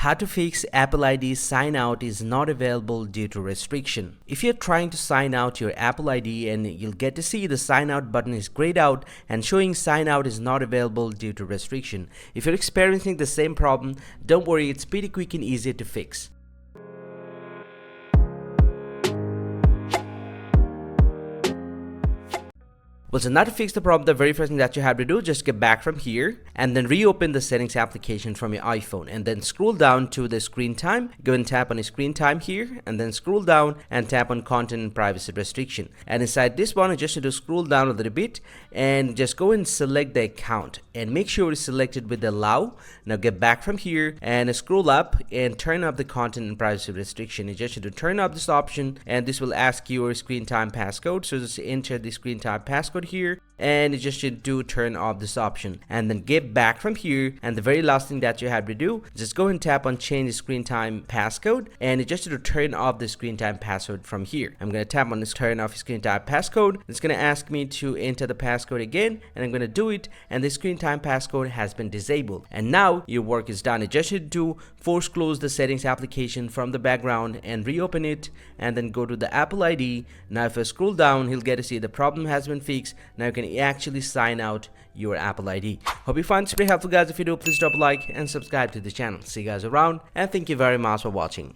How to fix Apple ID sign out is not available due to restriction. If you're trying to sign out your Apple ID and you'll get to see the sign out button is grayed out and showing sign out is not available due to restriction. If you're experiencing the same problem, don't worry, it's pretty quick and easy to fix. Well, so now to fix the problem, the very first thing that you have to do, just get back from here and then reopen the settings application from your iPhone and then scroll down to the screen time. Go and tap on the screen time here and then scroll down and tap on content and privacy restriction. And inside this one, just need to scroll down a little bit and just go and select the account and make sure it's selected with allow. Now get back from here and scroll up and turn up the content and privacy restriction. You just need to turn up this option and this will ask you your screen time passcode. So just enter the screen time passcode here and you just should turn off this option and then get back from here, and the very last thing that you have to do, just go and tap on change the screen time passcode and you just need to turn off the screen time password from here. I'm going to tap on this turn off screen time passcode. It's going to ask me to enter the passcode again and I'm going to do it, and the screen time passcode has been disabled and now your work is done. You just need to force close the settings application from the background and reopen it and then go to the Apple ID. Now if I scroll down, he'll get to see the problem has been fixed. Now you can actually sign out your Apple ID. Hope you find this pretty helpful, guys. If you do, please drop a like and subscribe to the channel. See you guys around and thank you very much for watching.